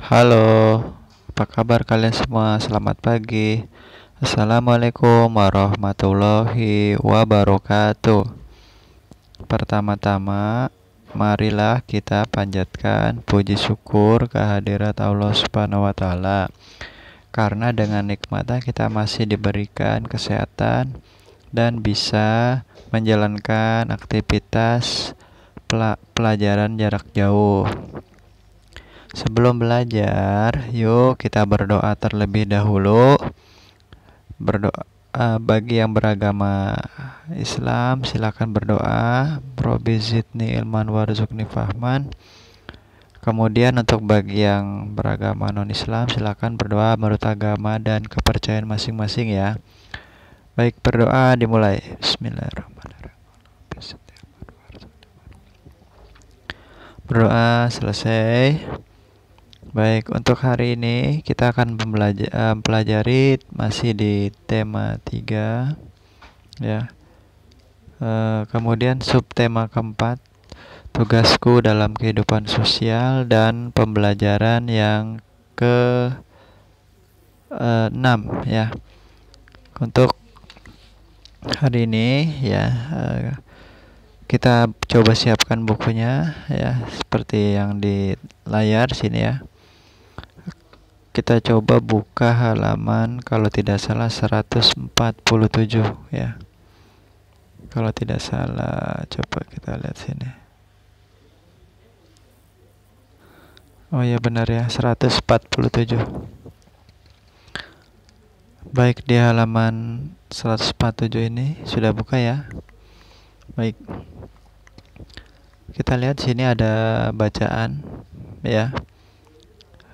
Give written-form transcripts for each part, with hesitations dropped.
Halo, apa kabar kalian semua? Selamat pagi. Assalamualaikum warahmatullahi wabarakatuh. Pertama-tama, marilah kita panjatkan puji syukur kehadirat Allah Subhanahu wa taala. Karena dengan nikmatnya kita masih diberikan kesehatan dan bisa menjalankan aktivitas pelajaran jarak jauh. Sebelum belajar, yuk kita berdoa terlebih dahulu. Berdoa bagi yang beragama Islam, silakan berdoa. Robbi zidni ilman warzuqni fahman. Kemudian untuk bagi yang beragama non-Islam, silakan berdoa menurut agama dan kepercayaan masing-masing ya. Baik, berdoa dimulai. Bismillahirrahmanirrahim. Berdoa selesai. Baik, untuk hari ini kita akan mempelajari masih di tema 3 ya. Kemudian subtema keempat, tugasku dalam kehidupan sosial, dan pembelajaran yang ke 6 ya. Untuk hari ini ya, kita coba siapkan bukunya ya, seperti yang di layar sini ya. Kita coba buka halaman kalau tidak salah 147 ya. Kalau tidak salah, coba kita lihat sini. Oh ya, benar ya, 147. Baik, di halaman 147 ini sudah buka ya. Baik. Kita lihat sini ada bacaan ya.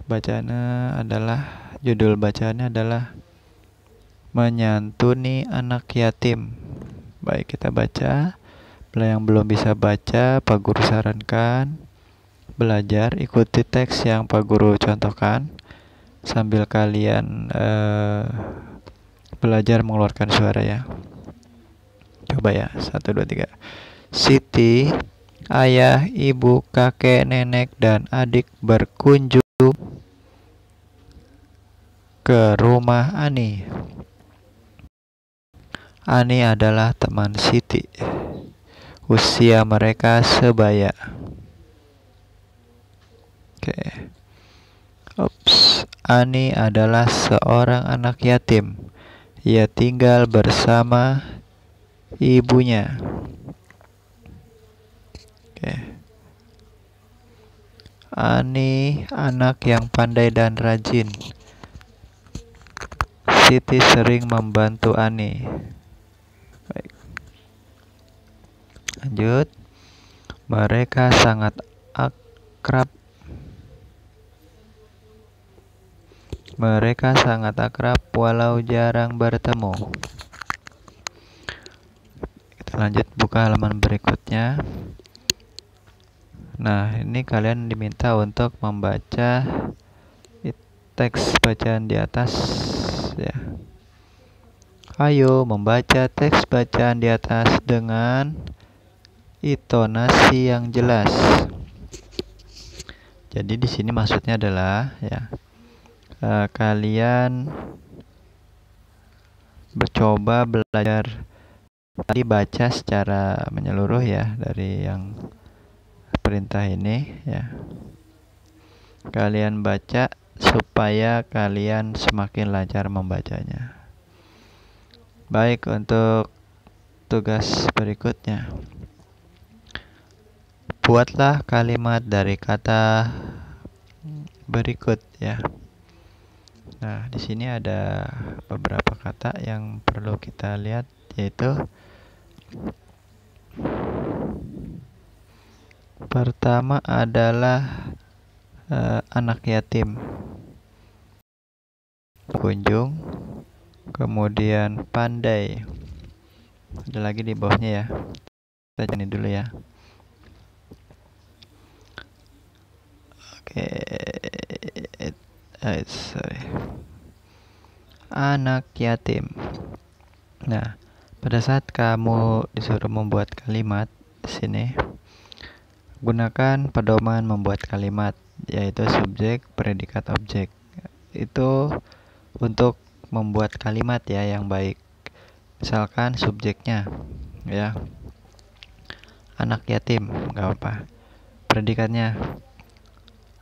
Bacaannya adalah, judul bacaannya adalah menyantuni anak yatim. Baik, kita baca. Yang belum bisa baca, Pak Guru sarankan belajar ikuti teks yang Pak Guru contohkan sambil kalian belajar mengeluarkan suara ya. Coba ya, 1, 2, 3. Siti, ayah, ibu, kakek, nenek, dan adik berkunjung ke rumah Ani. Ani adalah teman Siti. Usia mereka sebaya. Oke. Ani adalah seorang anak yatim. Ia tinggal bersama ibunya. Oke. Ani anak yang pandai dan rajin. Siti sering membantu Ani. Baik. Lanjut. Mereka sangat akrab. Mereka sangat akrab walau jarang bertemu. Kita lanjut buka halaman berikutnya. Nah, ini kalian diminta untuk membaca teks bacaan di atas ya. Ayo membaca teks bacaan di atas dengan intonasi yang jelas. Jadi di sini maksudnya adalah ya, kalian mencoba belajar tadi baca secara menyeluruh ya, dari yang perintah ini ya. Kalian baca supaya kalian semakin lancar membacanya. Baik, untuk tugas berikutnya. Buatlah kalimat dari kata berikut ya. Nah, di sini ada beberapa kata yang perlu kita lihat, yaitu pertama adalah anak yatim, kunjung, kemudian pandai. Ada lagi di bawahnya ya. Kita ini dulu ya. Oke. Sorry. Anak yatim. Nah, pada saat kamu disuruh membuat kalimat di sini, gunakan pedoman membuat kalimat. yaitu subjek, predikat, objek. Itu untuk membuat kalimat ya yang baik. Misalkan subjeknya ya anak yatim, nggak apa. Predikatnya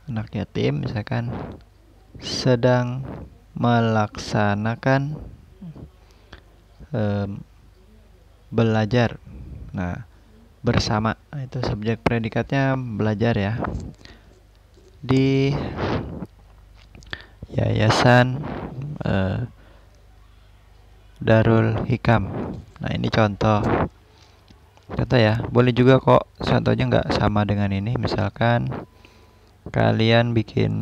anak yatim, misalkan sedang melaksanakan belajar. Nah, bersama itu subjek, predikatnya belajar ya, di yayasan Darul Hikam. Nah, ini contoh ya, boleh juga kok contohnya nggak sama dengan ini. Misalkan kalian bikin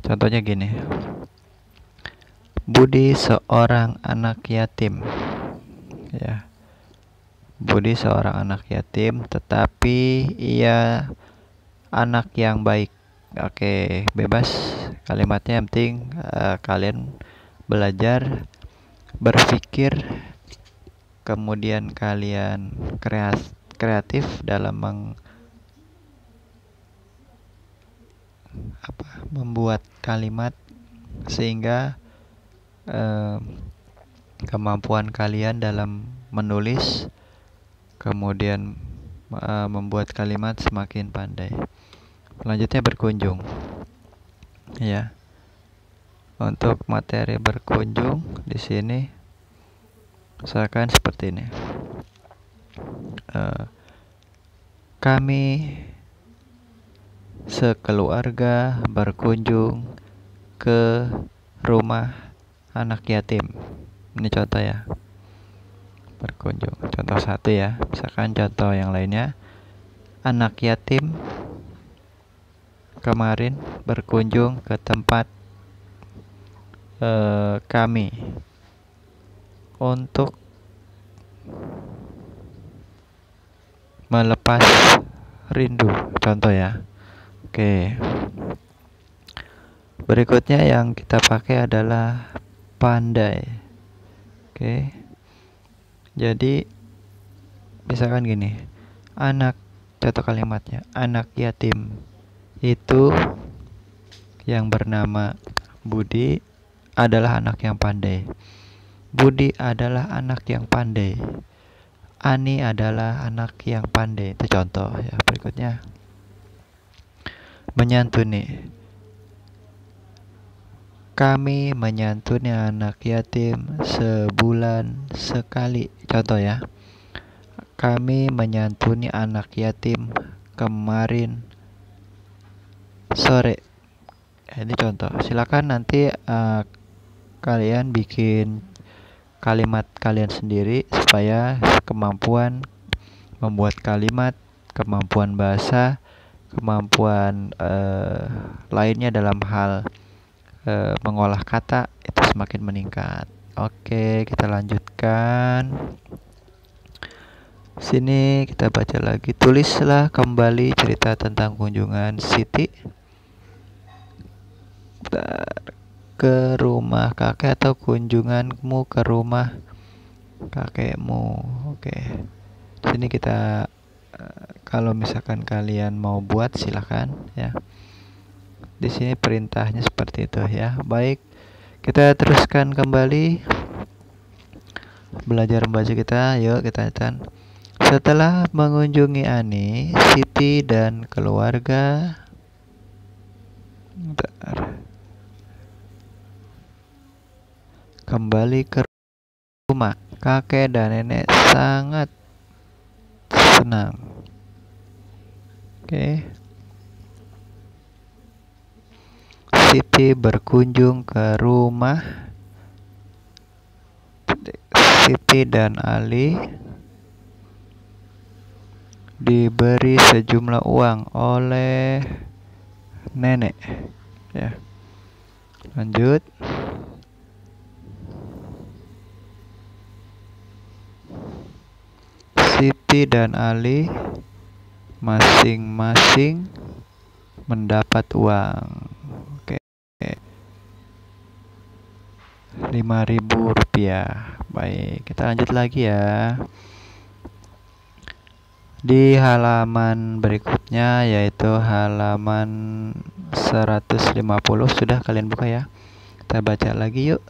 contohnya gini, Budi seorang anak yatim ya. Budi seorang anak yatim, tetapi ia anak yang baik. Oke, bebas kalimatnya, yang penting kalian belajar berpikir, kemudian kalian kreatif dalam membuat kalimat, sehingga kemampuan kalian dalam menulis, kemudian membuat kalimat semakin pandai. Selanjutnya berkunjung ya. Untuk materi berkunjung di sini misalkan seperti ini. Kami sekeluarga berkunjung ke rumah anak yatim. Ini contoh ya, berkunjung. Contoh satu ya. Misalkan contoh yang lainnya, anak yatim kemarin berkunjung ke tempat kami untuk melepas rindu. Contoh ya. Oke. Berikutnya yang kita pakai adalah pandai. Oke. Jadi misalkan gini, contoh kalimatnya, anak yatim itu yang bernama Budi adalah anak yang pandai. Budi adalah anak yang pandai. Ani adalah anak yang pandai. Itu contoh ya. Berikutnya menyantuni. Kami menyantuni anak yatim sebulan sekali. Contoh ya. Kami menyantuni anak yatim kemarin sore. Ini contoh. Silakan nanti kalian bikin kalimat kalian sendiri supaya kemampuan membuat kalimat, kemampuan bahasa, kemampuan lainnya dalam hal mengolah kata itu semakin meningkat. Oke, kita lanjutkan. Sini kita baca lagi. Tulislah kembali cerita tentang kunjungan Siti ke rumah kakek atau kunjunganmu ke rumah kakekmu. Oke. Sini kita kalau misalkan kalian mau buat silahkan ya. Di sini perintahnya seperti itu ya. Baik, kita teruskan kembali belajar membaca kita. Yuk kita lihat. Setelah mengunjungi Ani, Siti dan keluarga kembali ke rumah. Kakek dan nenek sangat senang. Oke. Siti berkunjung ke rumah Siti dan Ali, diberi sejumlah uang oleh nenek ya. Lanjut. Siti dan Ali masing-masing mendapat uang. Oke. Rp5.000. Baik, kita lanjut lagi ya. Di halaman berikutnya yaitu halaman 150, sudah kalian buka ya. Kita baca lagi yuk.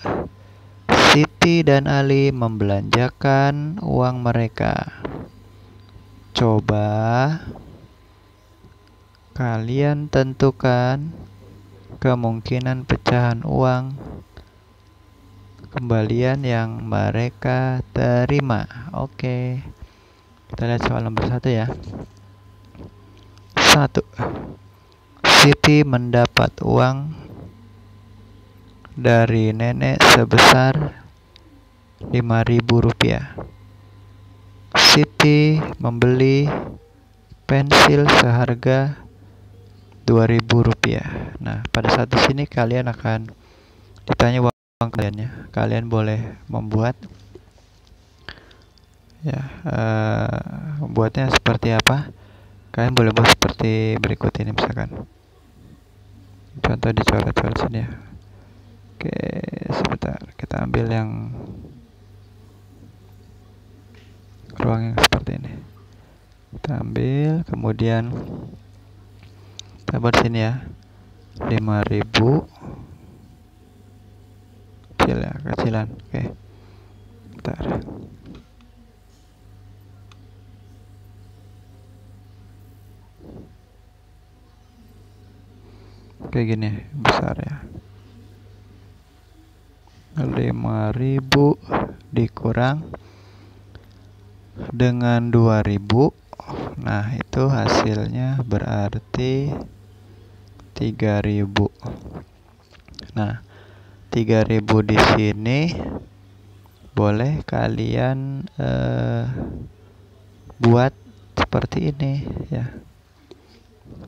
Siti dan Ali membelanjakan uang mereka. Coba kalian tentukan kemungkinan pecahan uang kembalian yang mereka terima. Oke. Kita lihat soal nomor 1 ya. 1. Siti mendapat uang dari nenek sebesar Rp5.000. Siti membeli pensil seharga Rp2.000. Nah, pada saat di sini kalian akan ditanya uang kaliannya. Kalian boleh membuat ya, buatnya seperti apa? Kalian boleh buat seperti berikut ini misalkan. Contoh dicoret-coret sini ya. Oke, sebentar. Kita ambil yang ruang yang seperti ini. Kita ambil, kemudian kita buat sini ya. 5.000 kecil ya, kecilan. Oke. Bentar. Kayak gini besar ya. 5.000 dikurang dengan 2.000. Nah, itu hasilnya berarti 3.000. Nah, 3.000 di sini boleh kalian buat seperti ini ya.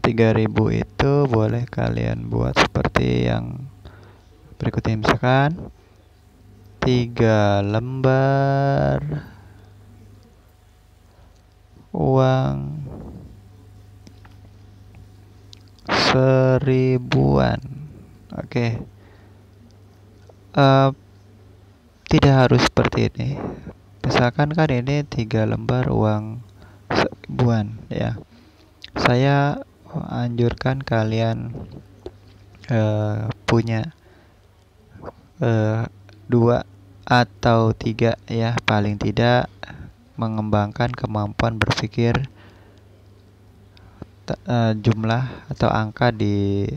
3.000 itu boleh kalian buat seperti yang berikutnya, misalkan 3 lembar uang 1.000-an. Oke. Tidak harus seperti ini. Misalkan kan ini 3 lembar uang 1.000-an ya. Saya anjurkan kalian punya 2 atau 3 ya, paling tidak mengembangkan kemampuan berpikir jumlah atau angka di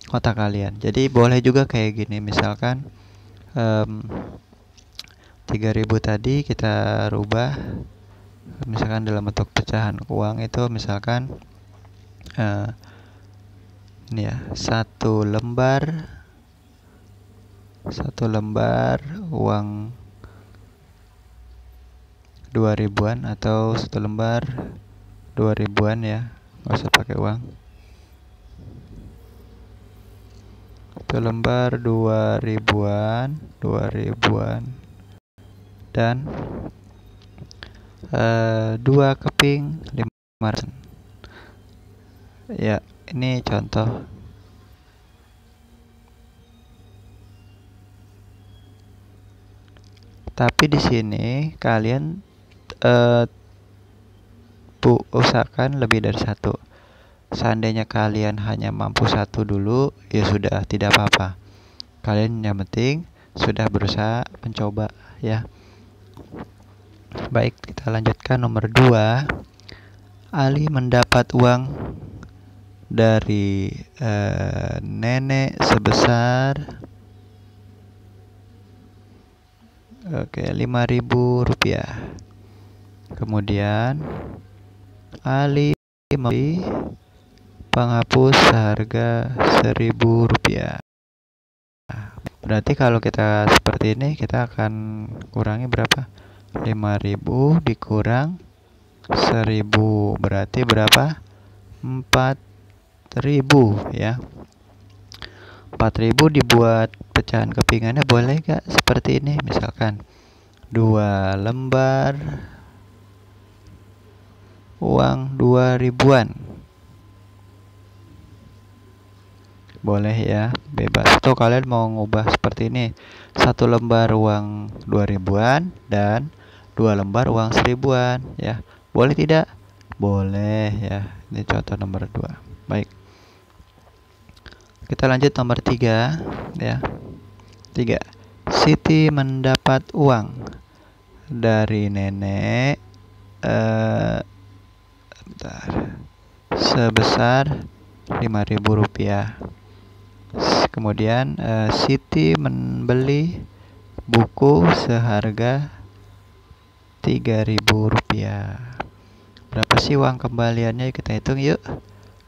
otak kalian. Jadi boleh juga kayak gini, misalkan 3.000 tadi kita rubah misalkan dalam bentuk pecahan uang itu, misalkan ini ya, satu lembar uang 2.000-an atau 1 lembar 2.000-an ya, nggak usah pakai uang. 1 lembar 2.000-an dan 2 keping 500. Ya, ini contoh. Tapi di sini kalian usahakan lebih dari 1. Seandainya kalian hanya mampu 1 dulu, ya sudah, tidak apa-apa. Kalian yang penting sudah berusaha mencoba ya. Baik, kita lanjutkan nomor 2. Ali mendapat uang dari nenek sebesar Rp5.000. Kemudian Ali membeli penghapus seharga Rp1.000. Berarti kalau kita seperti ini, kita akan kurangi berapa? 5.000 dikurang 1.000 berarti berapa? 4.000 ya. 4.000 dibuat pecahan kepingannya boleh gak seperti ini, misalkan 2 lembar uang 2.000-an. Boleh ya, bebas. Tuh kalian mau ngubah seperti ini, 1 lembar uang 2.000-an dan 2 lembar uang 1.000-an ya. Boleh tidak? boleh ya. Ini contoh nomor 2. Baik, kita lanjut nomor 3 ya. 3. Siti mendapat uang dari nenek sebesar Rp5.000. Kemudian Siti membeli buku seharga Rp3.000. Berapa sih uang kembaliannya? Kita hitung yuk.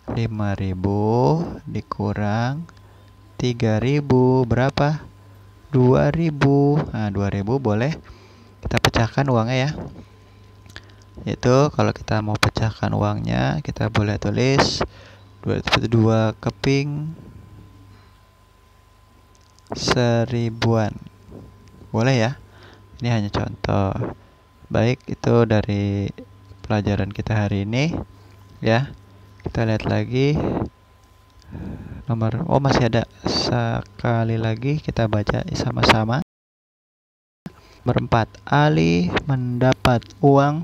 5.000 dikurang 3.000 berapa? 2.000. Nah, 2.000 boleh kita pecahkan uangnya ya. Itu kalau kita mau pecahkan uangnya, kita boleh tulis 2 keping seribuan. Boleh ya. Ini hanya contoh. Baik, itu dari pelajaran kita hari ini ya. Kita lihat lagi masih ada sekali lagi, kita baca sama-sama. Nomor 4. Ali mendapat uang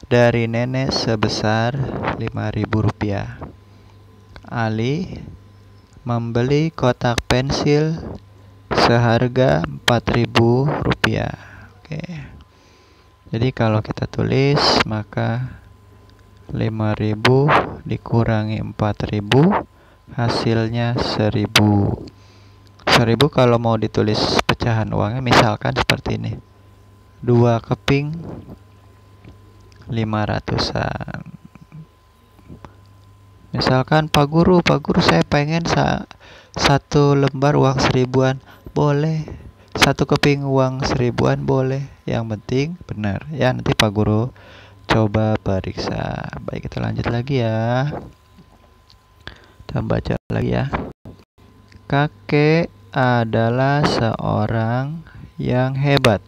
dari nenek sebesar Rp5.000. Ali membeli kotak pensil seharga Rp4.000. Oke. Jadi kalau kita tulis, maka 5.000 dikurangi 4.000 hasilnya 1.000. 1.000 kalau mau ditulis pecahan uangnya misalkan seperti ini. 2 keping 500-an. Misalkan Pak Guru saya pengen 1 lembar uang 1.000-an. Boleh. 1 keping uang 1.000-an boleh. Yang penting benar. Ya, nanti Pak Guru coba periksa. Baik, kita lanjut lagi ya. Kita baca lagi ya. Kakek adalah seorang yang hebat.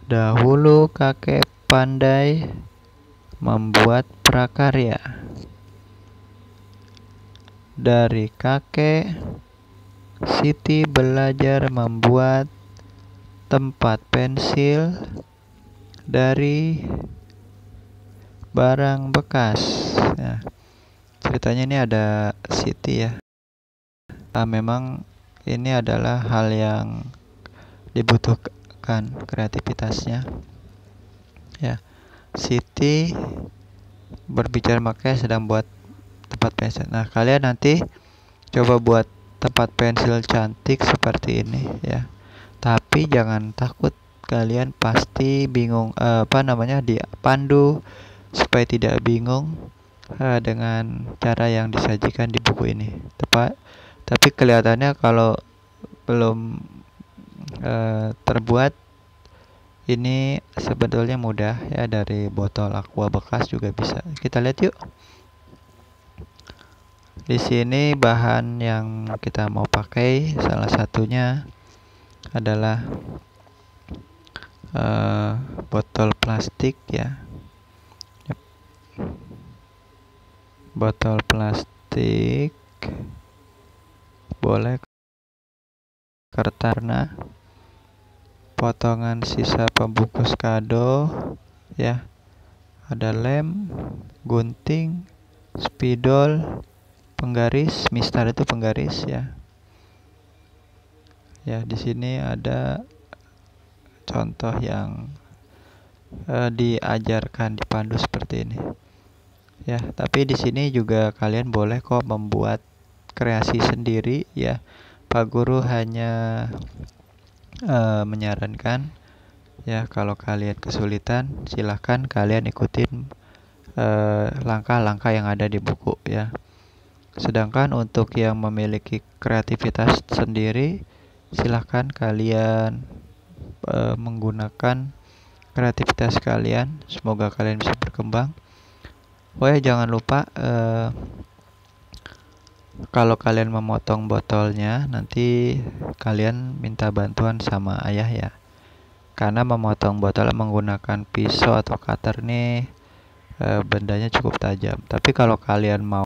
Dahulu kakek pandai membuat prakarya. Dari kakek, Siti belajar membuat tempat pensil dari barang bekas. Nah, ceritanya ini ada Siti ya. Memang ini adalah hal yang dibutuhkan kreativitasnya. Ya, Siti berbicara makanya sedang buat tempat pensil. Nah, kalian nanti coba buat tempat pensil cantik seperti ini ya. Tapi jangan takut, kalian pasti bingung dipandu supaya tidak bingung dengan cara yang disajikan di buku ini. Tapi kelihatannya kalau belum terbuat, ini sebetulnya mudah ya, dari botol aqua bekas juga bisa. Kita lihat yuk. Di sini bahan yang kita mau pakai salah satunya adalah botol plastik ya. Botol plastik, boleh kertas, potongan sisa pembungkus kado ya. Ada lem, gunting, spidol, penggaris, mistar itu penggaris ya. Ya, di sini ada contoh yang diajarkan, dipandu seperti ini. Ya, tapi di sini juga kalian boleh kok membuat kreasi sendiri ya. Pak Guru hanya menyarankan ya, kalau kalian kesulitan silahkan kalian ikutin langkah-langkah yang ada di buku ya. Sedangkan untuk yang memiliki kreativitas sendiri, silahkan kalian menggunakan kreativitas kalian. Semoga kalian bisa berkembang. Oh ya, jangan lupa kalau kalian memotong botolnya, nanti kalian minta bantuan sama ayah ya. Karena memotong botol menggunakan pisau atau cutter nih bendanya cukup tajam. Tapi kalau kalian mau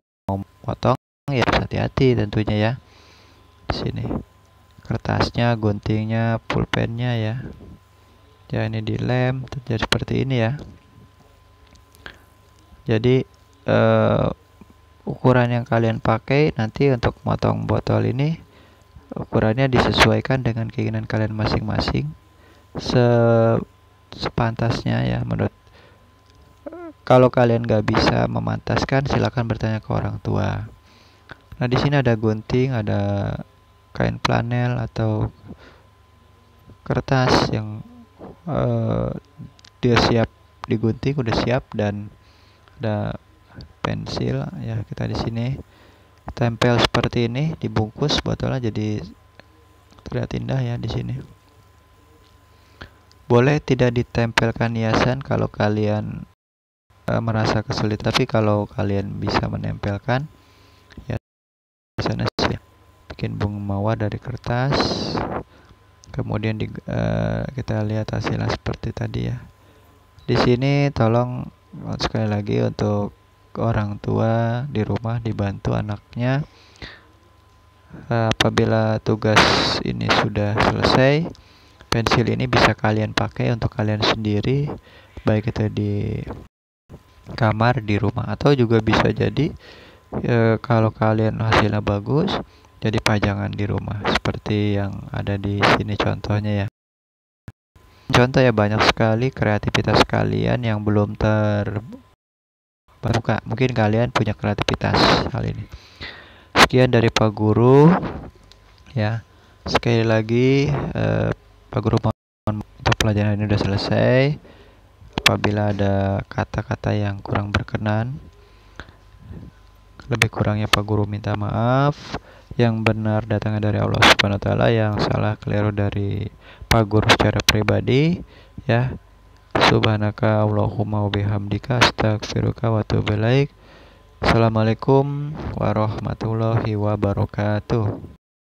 potong ya harus hati-hati tentunya ya. Di sini kertasnya, guntingnya, pulpennya ya. Ya, ini dilem jadi seperti ini ya. Jadi ukuran yang kalian pakai nanti untuk motong botol ini ukurannya disesuaikan dengan keinginan kalian masing-masing, sepantasnya ya. Menurut, kalau kalian nggak bisa memantaskan, silakan bertanya ke orang tua. Nah, di sini ada gunting, ada kain flanel atau kertas yang dia siap digunting, udah siap, dan ada pensil ya. Kita di sini tempel seperti ini, dibungkus botolnya jadi terlihat indah ya di sini. Boleh tidak ditempelkan hiasan kalau kalian merasa kesulitan, tapi kalau kalian bisa menempelkan ya, sana sih bikin bunga mawar dari kertas. Kemudian kita lihat hasilnya seperti tadi ya. Di sini tolong sekali lagi untuk orang tua di rumah dibantu anaknya. Apabila tugas ini sudah selesai, pensil ini bisa kalian pakai untuk kalian sendiri, baik itu di kamar, di rumah, atau juga bisa jadi kalau kalian hasilnya bagus, jadi pajangan di rumah seperti yang ada di sini contohnya ya. Contoh ya, banyak sekali kreativitas kalian yang belum terbuka. Mungkin kalian punya kreativitas hal ini. Sekian dari Pak Guru ya. Sekali lagi Pak Guru mohon untuk pelajaran ini sudah selesai. Apabila ada kata-kata yang kurang berkenan, lebih kurangnya Pak Guru minta maaf. Yang benar datangnya dari Allah Subhanahu wa taala, yang salah keliru dari Pak Guru secara pribadi ya. Subhanaka Allahumma wa bihamdika astaghfiruka wa atubu ilaik. Assalamualaikum warahmatullahi wabarakatuh.